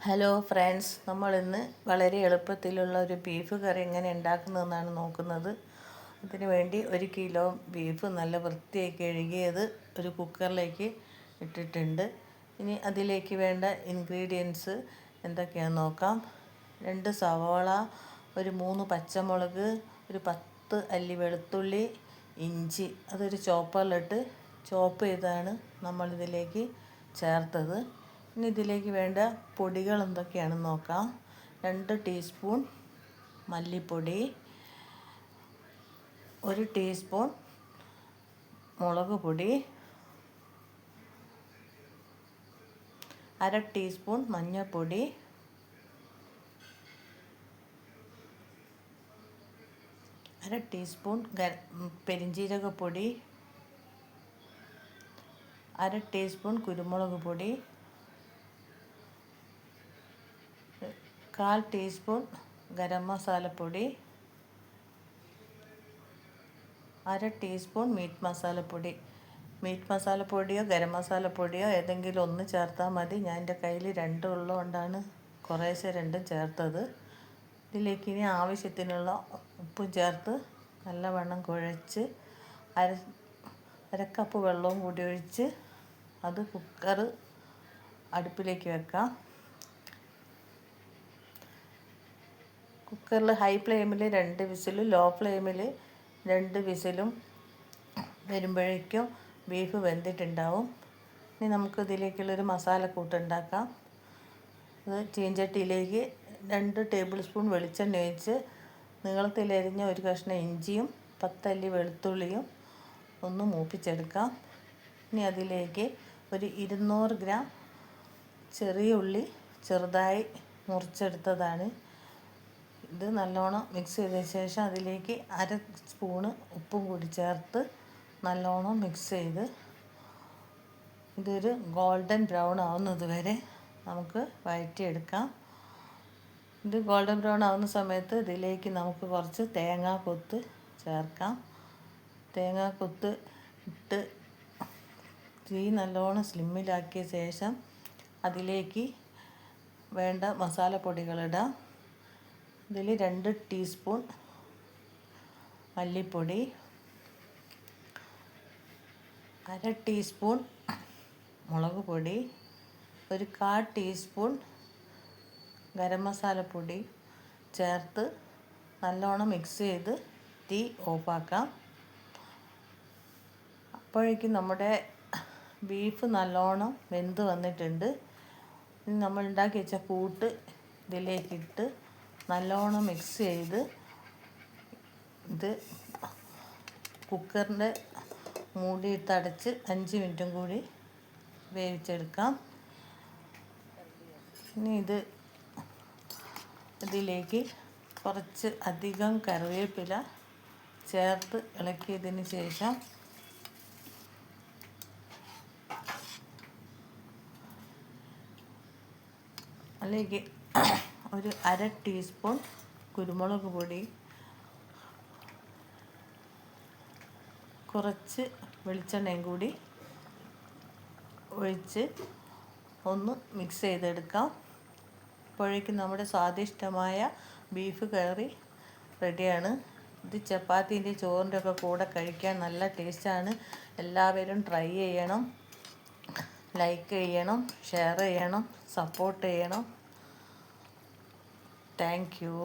Hello friends, നമ്മളിന്ന് വളരെ എളുപ്പത്തിലുള്ള ഒരു ബീഫ് കറി എങ്ങനെ ഉണ്ടാക്കുന്നതെന്നാണ് നോക്കുന്നത്. അതിനു വേണ്ടി 1 കിലോ ബീഫ് നല്ല വൃത്തിയായി കഴുകിയത് ഒരു കുക്കറിലേക്ക് ഇട്ടിട്ടുണ്ട്. ഇനി അതിലേക്ക് വേണ്ട ഇൻഗ്രീഡിയൻസ് എന്തൊക്കെയാണെന്ന് നോക്കാം. 2 സവാള, ഒരു 3 പച്ചമുളക്, ഒരു 10 അല്ലി വെളുത്തുള്ളി, ഇഞ്ചി അതൊരു ചോപ്പറിലിട്ട് ചോപ്പ് ചെയ്താണ് നമ്മളിതിലേക്ക് ചേർത്തത്. ഇനി ഇതിലേക്ക് വേണ്ട പൊടികൾ എന്തൊക്കെയാണെന്ന് നോക്കാം. 2 ടീസ്പൂൺ മല്ലിപ്പൊടി, 1 ടീസ്പൂൺ മുളക് പൊടി, 1/2 ടീസ്പൂൺ മഞ്ഞൾപ്പൊടി, 1/2 ടീസ്പൂൺ പെരിഞ്ജീരകപ്പൊടി, 1/2 ടീസ്പൂൺ കുരുമുളക് പൊടി, 1/4 ടീസ്പൂൺ ഗരം മസാലപ്പൊടി, 1/2 ടീസ്പൂൺ മീറ്റ് മസാലപ്പൊടി. മീറ്റ് മസാലപ്പൊടിയോ ഗരം മസാലപ്പൊടിയോ ഏതെങ്കിലും ഒന്ന് ചേർത്താൽ മതി. ഞാൻ എൻ്റെ കയ്യിൽ 2 ഉള്ളതുകൊണ്ടാണ് കുറേശ്ശെ 2 ചേർത്തത്. ഇതിലേക്ക് ഇനി ആവശ്യത്തിനുള്ള ഉപ്പും ചേർത്ത് നല്ലവണ്ണം കുഴച്ച് അര കപ്പ് വെള്ളവും കൂടി ഒഴിച്ച് അത് കുക്കർ അടുപ്പിലേക്ക് വെക്കാം. കുക്കറിൽ ഹൈ ഫ്ലെയിമിൽ 2 വിസിലും ലോ ഫ്ലെയിമിൽ 2 വിസിലും വരുമ്പോഴേക്കും ബീഫ് വെന്തിട്ടുണ്ടാവും. ഇനി നമുക്ക് ഇതിലേക്കുള്ളൊരു മസാലക്കൂട്ട് ഉണ്ടാക്കാം. അത് ചീഞ്ചട്ടിയിലേക്ക് 2 ടേബിൾ സ്പൂൺ വെളിച്ചെണ്ണ ഒഴിച്ച് നീളത്തിലരിഞ്ഞ ഒരു കഷ്ണം ഇഞ്ചിയും 10 അല്ലി വെളുത്തുള്ളിയും ഒന്ന് മൂപ്പിച്ചെടുക്കാം. ഇനി അതിലേക്ക് ഒരു 200 ഗ്രാം ചെറിയ ഉള്ളി ചെറുതായി മുറിച്ചെടുത്തതാണ്. ഇത് നല്ലോണം മിക്സ് ചെയ്തതിന് ശേഷം അതിലേക്ക് 1/2 സ്പൂണ് ഉപ്പും കൂടി ചേർത്ത് നല്ലോണം മിക്സ് ചെയ്ത് ഇതൊരു ഗോൾഡൻ ബ്രൗൺ ആവുന്നത് വരെ നമുക്ക് വഴറ്റിയെടുക്കാം. ഇത് ഗോൾഡൻ ബ്രൗൺ ആവുന്ന സമയത്ത് ഇതിലേക്ക് നമുക്ക് കുറച്ച് തേങ്ങാക്കൊത്ത് ചേർക്കാം. തേങ്ങാക്കൊത്ത് ഇട്ട് തീ നല്ലോണം സ്ലിമ്മിലാക്കിയ ശേഷം അതിലേക്ക് വേണ്ട മസാലപ്പൊടികളിടാം. ഇതിൽ 2 ടീസ്പൂൺ മല്ലിപ്പൊടി, 1/2 ടീസ്പൂൺ മുളക് പൊടി, ഒരു 1/4 ടീസ്പൂൺ ഗരം മസാലപ്പൊടി ചേർത്ത് നല്ലോണം മിക്സ് ചെയ്ത് തീ ഓഫാക്കാം. അപ്പോഴേക്കും നമ്മുടെ ബീഫ് നല്ലോണം വെന്ത് വന്നിട്ടുണ്ട്. ഇനി നമ്മൾ ഉണ്ടാക്കി വെച്ച കൂട്ട് ഇതിലേക്കിട്ട് നല്ലോണം മിക്സ് ചെയ്ത് ഇത് കുക്കറിൻ്റെ മൂടിയിട്ട് അടച്ച് 5 മിനിറ്റും കൂടി വേവിച്ചെടുക്കാം. ഇനി ഇതിലേക്ക് കുറച്ച് അധികം കറിവേപ്പില ചേർത്ത് ഇളക്കിയതിന് ശേഷം അതിലേക്ക് ഒരു 1/2 ടീസ്പൂൺ കുരുമുളക് പൊടി, കുറച്ച് വെളിച്ചെണ്ണയും കൂടി ഒഴിച്ച് ഒന്ന് മിക്സ് ചെയ്തെടുക്കാം. അപ്പോഴേക്കും നമ്മുടെ സ്വാദിഷ്ടമായ ബീഫ് കറി റെഡിയാണ്. ഇത് ചപ്പാത്തിൻ്റെ ചോറിൻ്റെ ഒക്കെ കൂടെ കഴിക്കാൻ നല്ല ടേസ്റ്റാണ്. എല്ലാവരും ട്രൈ ചെയ്യണം, ലൈക്ക് ചെയ്യണം, ഷെയർ ചെയ്യണം, സപ്പോർട്ട് ചെയ്യണം. Thank you.